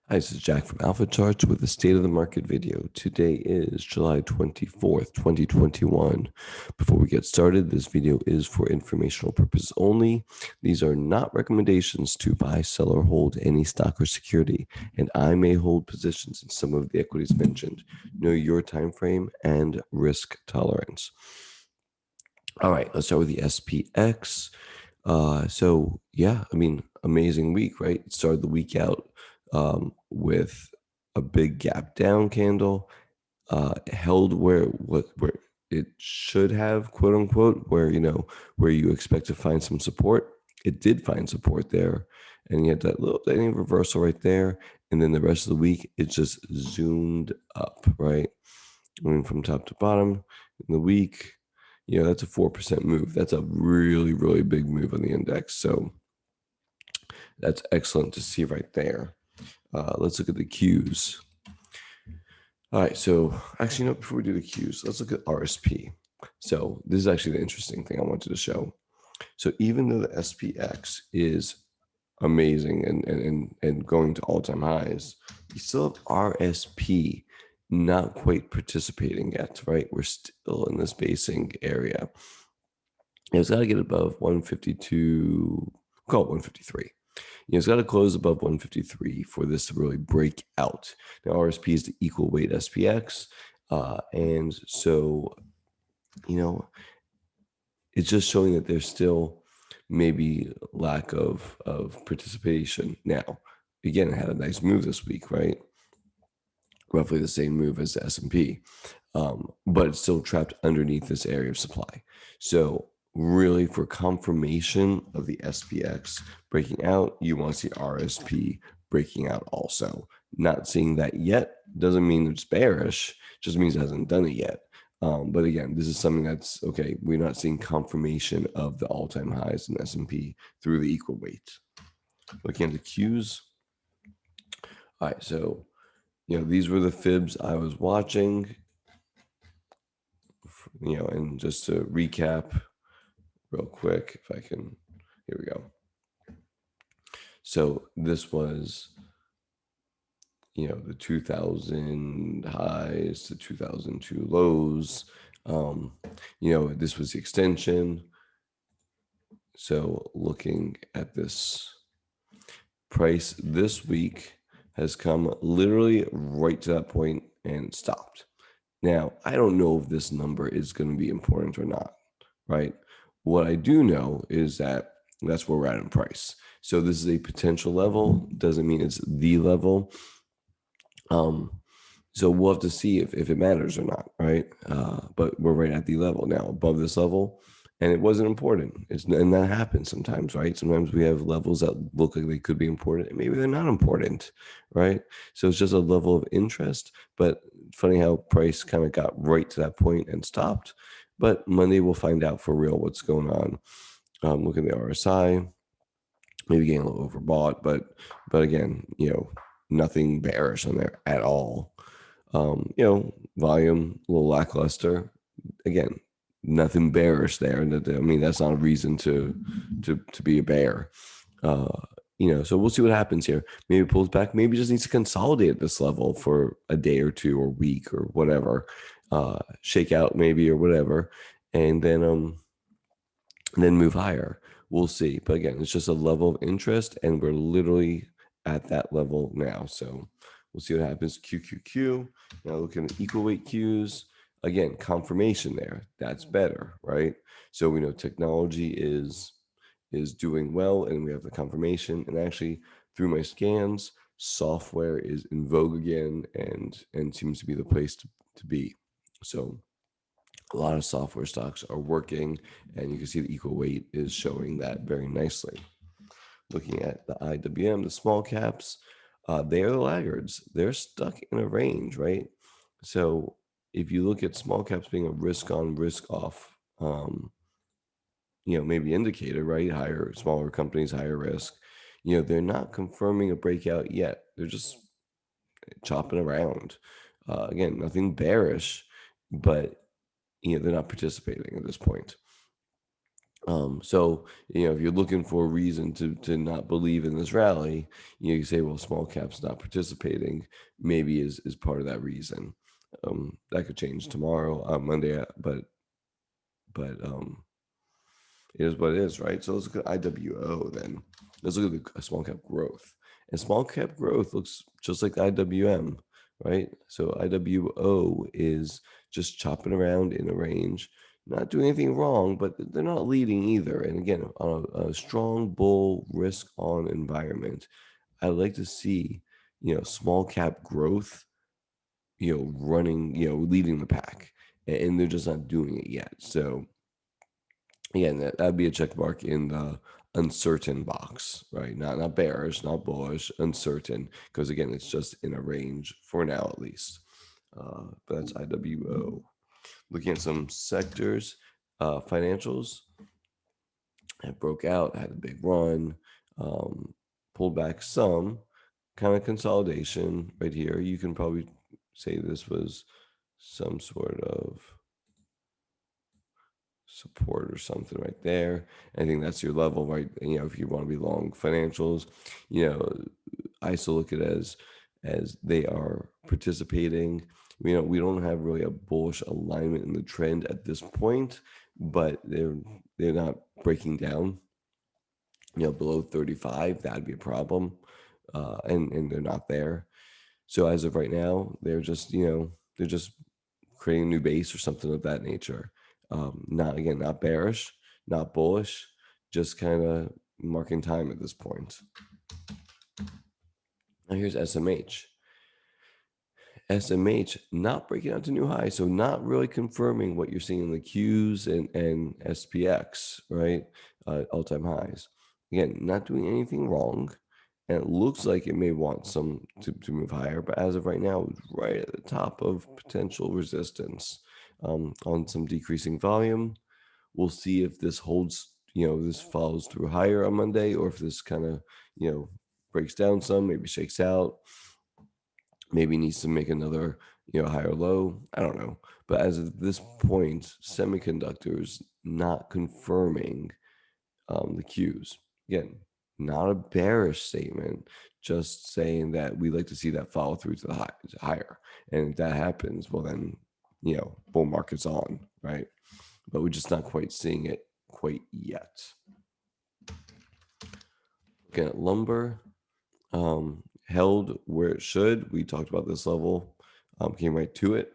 Hi, this is Jack from Alpha Charts with the State of the Market video. Today is July 24th, 2021. Before we get started, this video is for informational purposes only. These are not recommendations to buy, sell, or hold any stock or security, and I may hold positions in some of the equities mentioned. Know your time frame and risk tolerance. All right, let's start with the SPX. Amazing week, right? It started the week out with a big gap down candle, held where it should have, quote unquote, where you expect to find some support. It did find support there, and you had that little tiny reversal right there, and then the rest of the week it just zoomed up, right? I mean, from top to bottom in the week. That's a 4% move. That's a really, really big move on the index. So that's excellent to see right there. Let's look at the Qs. All right, so actually, no, before we do the Qs, let's look at RSP. So this is actually the interesting thing I wanted to show. So even though the SPX is amazing and going to all-time highs, you still have RSP not quite participating yet, right? We're still in this basing area. It's got to get above 152, call it 153. It's got to close above 153 for this to really break out. Now, RSP is the equal weight SPX. And so, it's just showing that there's still maybe lack of participation. Now, again, it had a nice move this week, right? Roughly the same move as the S&P, but it's still trapped underneath this area of supply. So really, for confirmation of the SPX breaking out, you want to see RSP breaking out also. Not seeing that yet doesn't mean it's bearish, just means it hasn't done it yet. But again, this is something that's okay. We're not seeing confirmation of the all-time highs in S&P through the equal weight. Looking at the Qs. All right, so these were the fibs I was watching. And just to recap real quick, if I can, here we go. So this was, the 2000 highs to 2002 lows. This was the extension. So looking at this price this week has come literally right to that point and stopped. Now, I don't know if this number is going to be important or not, right? What I do know is that that's where we're at in price. So this is a potential level. Doesn't mean it's the level. So we'll have to see if it matters or not, right? But we're right at the level now, above this level, and it wasn't important. And that happens sometimes, right? Sometimes we have levels that look like they could be important, and maybe they're not important, right? So it's just a level of interest. But funny how price kind of got right to that point and stopped. But Monday we'll find out for real what's going on. Look at the RSI, maybe getting a little overbought, but again, nothing bearish on there at all. Volume a little lackluster. Again, nothing bearish there. And that's not a reason to be a bear. So we'll see what happens here. Maybe it pulls back. Maybe it just needs to consolidate at this level for a day or two or week or whatever. Shake out maybe or whatever, and then move higher. We'll see. But again, it's just a level of interest, and we're literally at that level now. So we'll see what happens. QQQ. Now looking at equal weight Qs. Again, confirmation there. That's better, right? So we know technology is doing well, and we have the confirmation. And actually, through my scans, software is in vogue again, and seems to be the place to be. So a lot of software stocks are working, and you can see the equal weight is showing that very nicely. Looking at the IWM, the small caps, they are the laggards. They're stuck in a range, right? So if you look at small caps being a risk on, risk off, maybe indicator, right? Higher, smaller companies, higher risk. They're not confirming a breakout yet. They're just chopping around. Again, nothing bearish, but they're not participating at this point. So if you're looking for a reason to not believe in this rally, you say, well, small caps not participating maybe is part of that reason. That could change tomorrow, Monday, but it is what it is, right? So let's look at IWO then. Let's look at the small cap growth. And small cap growth looks just like the IWM, right? So IWO is just chopping around in a range, not doing anything wrong, but they're not leading either. And again, on a strong bull risk on environment, I like to see, small cap growth, running, leading the pack. And they're just not doing it yet. So again, that'd be a check mark in the uncertain box, right? Not bearish, not bullish, uncertain, because again, it's just in a range for now at least. But that's IWO. Looking at some sectors, financials, it broke out, had a big run, um, pulled back some, kind of consolidation right here. You can probably say this was some sort of support or something right there. I think that's your level, right? If you want to be long financials, I still look at it as they are participating. We don't have really a bullish alignment in the trend at this point, but they're not breaking down. Below 35, that'd be a problem, and they're not there. So as of right now, they're just creating a new base or something of that nature. Not bearish, not bullish, just kind of marking time at this point. Now here's SMH. SMH not breaking out to new highs, so not really confirming what you're seeing in the Qs and SPX, right? All-time highs. Again, not doing anything wrong, and it looks like it may want some to move higher, but as of right now, it's right at the top of potential resistance on some decreasing volume. We'll see if this holds, this follows through higher on Monday, or if this kind of, breaks down some, maybe shakes out, maybe needs to make another, higher low. I don't know. But as of this point, semiconductors not confirming the cues. Again, not a bearish statement, just saying that we like to see that follow through to the higher. And if that happens, well then, bull market's on, right? But we're just not quite seeing it quite yet. Looking at lumber, held where it should. We talked about this level, came right to it,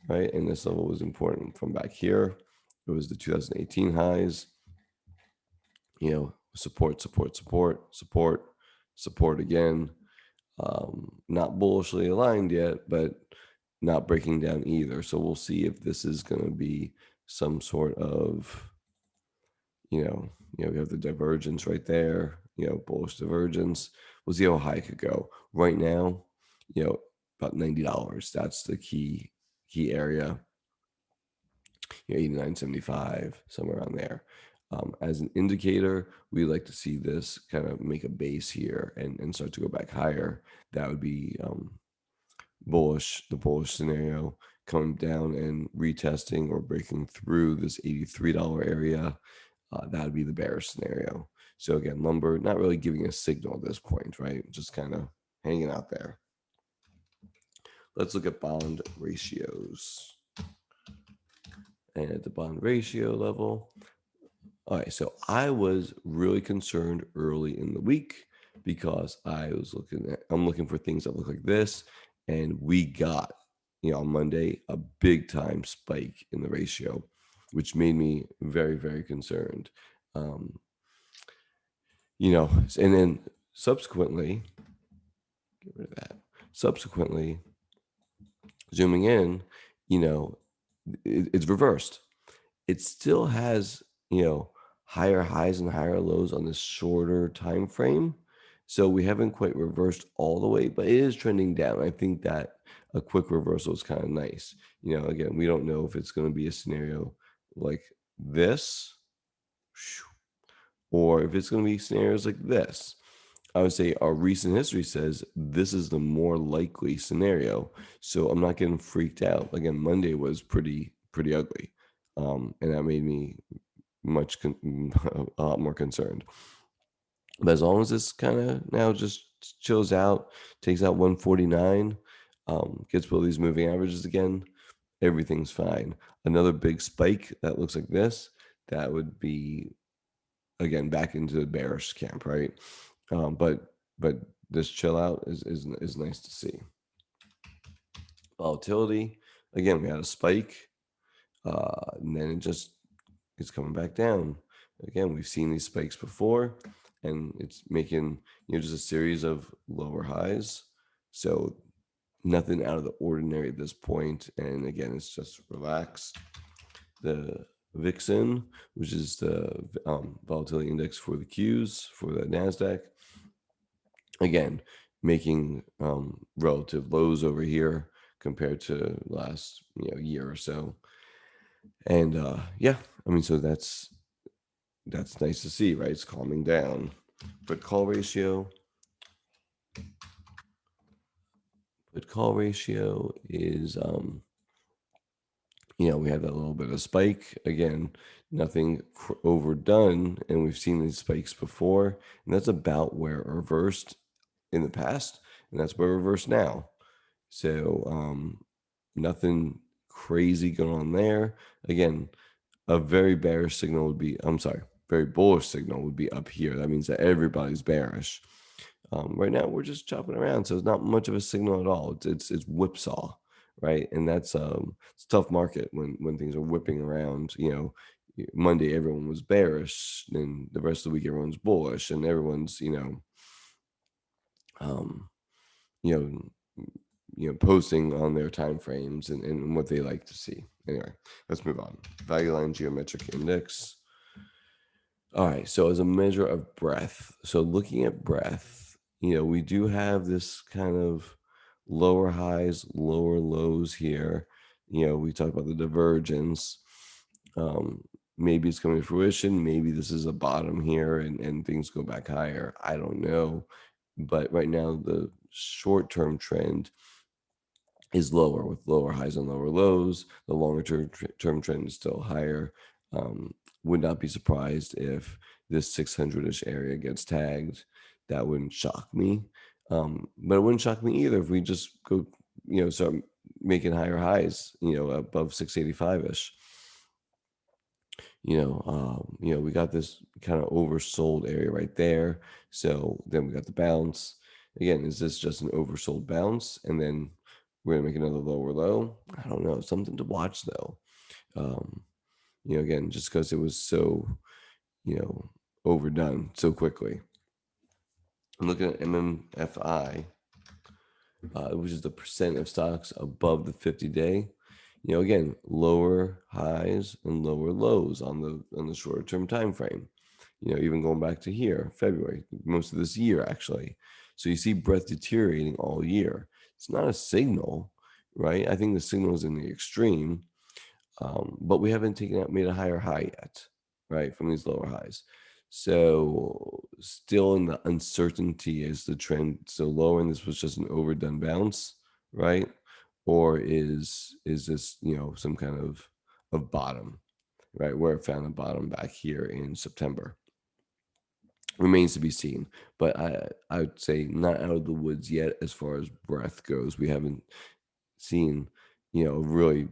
right? And this level was important from back here. It was the 2018 highs, support, support, support, support, support again. Not bullishly aligned yet, but not breaking down either. So we'll see if this is going to be some sort of, we have the divergence right there, bullish divergence. We'll see how high it could go. Right now, about $90. That's the key area. 89.75, somewhere around there. As an indicator, we like to see this kind of make a base here and start to go back higher. That would be bullish, the bullish scenario, coming down and retesting or breaking through this $83 area. That would be the bearish scenario. So again, lumber not really giving a signal at this point, right? Just kind of hanging out there. Let's look at bond ratios. And at the bond ratio level, all right, so I was really concerned early in the week because I'm looking for things that look like this. And we got, on Monday, a big time spike in the ratio, which made me very, very concerned. And then subsequently, get rid of that. Subsequently, zooming in, it's reversed. It still has, higher highs and higher lows on this shorter time frame. So we haven't quite reversed all the way, but it is trending down. I think that a quick reversal is kind of nice. Again, we don't know if it's going to be a scenario like this or if it's going to be scenarios like this. I would say our recent history says this is the more likely scenario. So I'm not getting freaked out. Again, Monday was pretty ugly. And that made me a lot more concerned. But as long as this kind of now just chills out, takes out 149, gets below these moving averages again, everything's fine. Another big spike that looks like this, that would be again back into the bearish camp, right? But this chill out is nice to see. Volatility, again, we had a spike, and then it just is coming back down. Again, we've seen these spikes before, and it's making just a series of lower highs. So nothing out of the ordinary at this point. And again, it's just relaxed. The VIXN, which is the volatility index for the Qs for the Nasdaq, again making relative lows over here compared to last year or so. And yeah, I mean, so that's nice to see, right? It's calming down. But call ratio is we had that little bit of spike again, nothing overdone, and we've seen these spikes before, and that's about where it reversed in the past, and that's where it reversed now. So nothing crazy going on there. Again, a very bearish signal would be, I'm sorry, very bullish signal would be up here. That means that everybody's bearish. Right now, we're just chopping around, so it's not much of a signal at all. It's whipsaw, right? And that's it's a tough market when things are whipping around. Monday everyone was bearish, and the rest of the week everyone's bullish, and everyone's um, you posting on their time frames and what they like to see. Anyway, let's move on. Value line geometric index. All right, so as a measure of breadth, so looking at breadth, we do have this kind of lower highs, lower lows here. We talked about the divergence. Um, maybe it's coming to fruition. Maybe this is a bottom here and things go back higher. I don't know. But right now, the short term trend is lower with lower highs and lower lows. The longer term trend is still higher. Would not be surprised if this 600-ish area gets tagged. That wouldn't shock me. But it wouldn't shock me either if we just go, start making higher highs, above 685-ish. We got this kind of oversold area right there. So then we got the bounce. Again, is this just an oversold bounce? And then we're gonna make another lower low? I don't know. Something to watch though. Um, again, just because it was so, overdone so quickly. I'm looking at MMFI, which is the percent of stocks above the 50-day. Again, lower highs and lower lows on the shorter term time frame. Even going back to here, February, most of this year actually. So you see breadth deteriorating all year. It's not a signal, right? I think the signal is in the extreme, but we haven't made a higher high yet, right, from these lower highs. So still in the uncertainty, is the trend still lower and this was just an overdone bounce, right? Or is this some kind of bottom, right, where it found a bottom back here in September? Remains to be seen, but I would say not out of the woods yet as far as breadth goes. We haven't seen really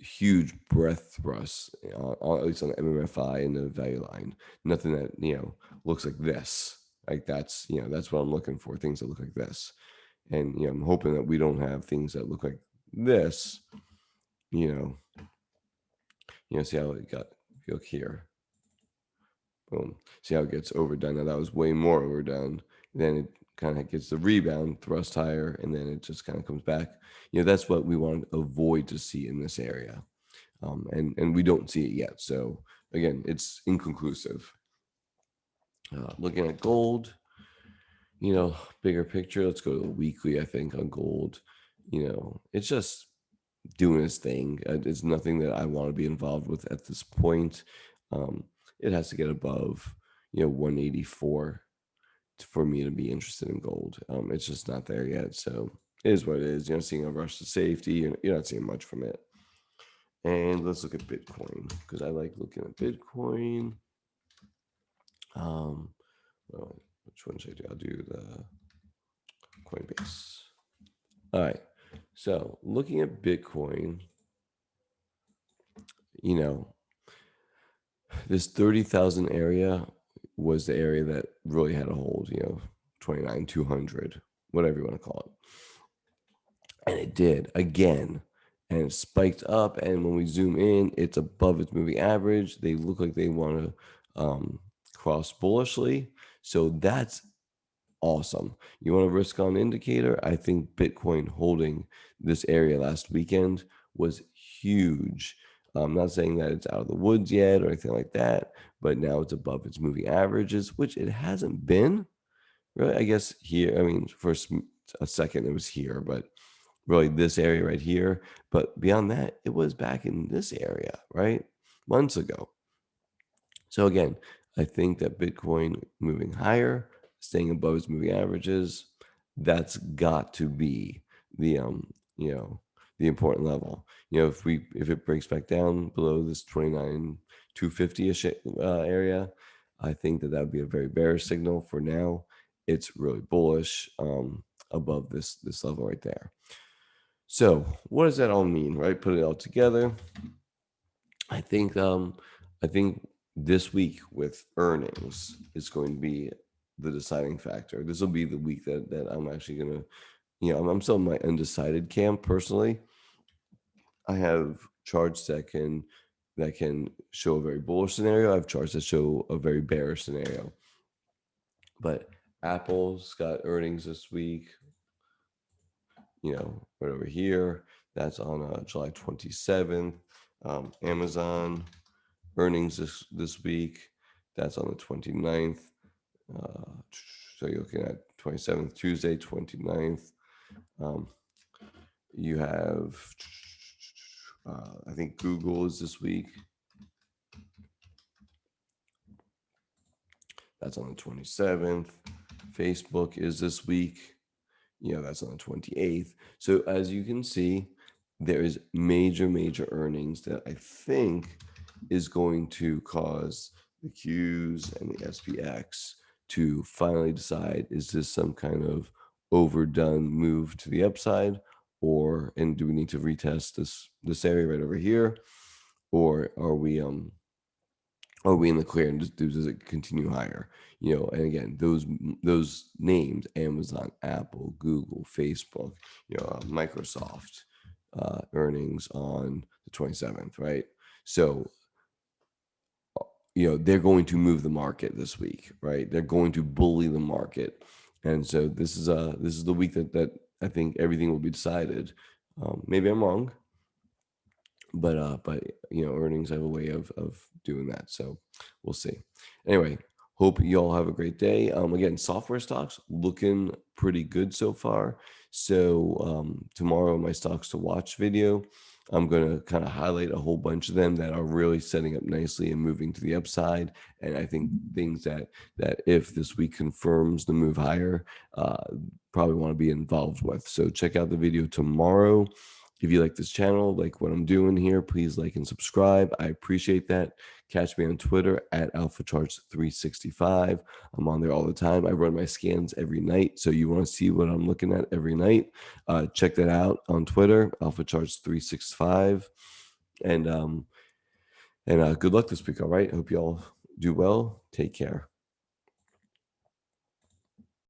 huge breadth thrust, at least on the MMFI and the value line. Nothing that looks like this. Like that's what I'm looking for. Things that look like this, and I'm hoping that we don't have things that look like this. See how it got. If you look here, boom. See how it gets overdone. Now that was way more overdone. Then it kind of gets the rebound, thrust higher, and then it just kind of comes back. That's what we want to avoid to see in this area. And we don't see it yet. So again, it's inconclusive. Looking at gold, bigger picture. Let's go to the weekly. I think on gold, it's just doing its thing. It's nothing that I want to be involved with at this point. It has to get above 184 for me to be interested in gold. It's just not there yet. So it is what it is. Seeing a rush to safety, you're not seeing much from it. And let's look at Bitcoin, because I like looking at Bitcoin. Well, which one should I do? I'll do the Coinbase. All right. So looking at Bitcoin, you know, this 30,000 area was the area that really had a hold, 29,200, whatever you want to call it. And it did again. And it spiked up. And when we zoom in, it's above its moving average. They look like they want to cross bullishly. So that's awesome. You want a risk on indicator? I think Bitcoin holding this area last weekend was huge. I'm not saying that it's out of the woods yet or anything like that, but now it's above its moving averages, which it hasn't been really. I guess here, I mean, for a second it was here, but really this area right here. But beyond that, it was back in this area, right? Months ago. So again, I think that Bitcoin moving higher, staying above its moving averages, that's got to be the the important level. If it breaks back down below this 29,250-ish area, I think that would be a very bearish signal. For now, it's really bullish above this level right there. So what does that all mean, right? Put it all together. I think this week with earnings is going to be the deciding factor. This will be the week that I'm actually gonna, I'm still in my undecided camp personally. I have charts that can show a very bullish scenario. I have charts that show a very bearish scenario. But Apple's got earnings this week. Right over here. That's on July 27th. Amazon earnings this week. That's on the 29th. So you're looking at 27th, Tuesday, 29th. You have, I think Google is this week. That's on the 27th. Facebook is this week. That's on the 28th. So as you can see, there is major earnings that I think is going to cause the Qs and the SPX to finally decide, is this some kind of overdone move to the upside, and do we need to retest this area right over here, or are we in the clear and does it continue higher? And again, those names: Amazon, Apple, Google, Facebook, Microsoft, earnings on the 27th, right? So they're going to move the market this week, right? They're going to bully the market, and so this is the week that I think everything will be decided. Maybe I'm wrong, but earnings have a way of doing that, so we'll see. Anyway, hope you all have a great day. Again, software stocks looking pretty good so far. So tomorrow, my stocks to watch video, I'm going to kind of highlight a whole bunch of them that are really setting up nicely and moving to the upside. And I think things that if this week confirms the move higher, probably want to be involved with. So check out the video tomorrow. If you like this channel, like what I'm doing here, please like and subscribe. I appreciate that. Catch me on Twitter at AlphaCharts365. I'm on there all the time. I run my scans every night. So you want to see what I'm looking at every night, check that out on Twitter, AlphaCharts365. And good luck this week. All right. Hope you all do well. Take care.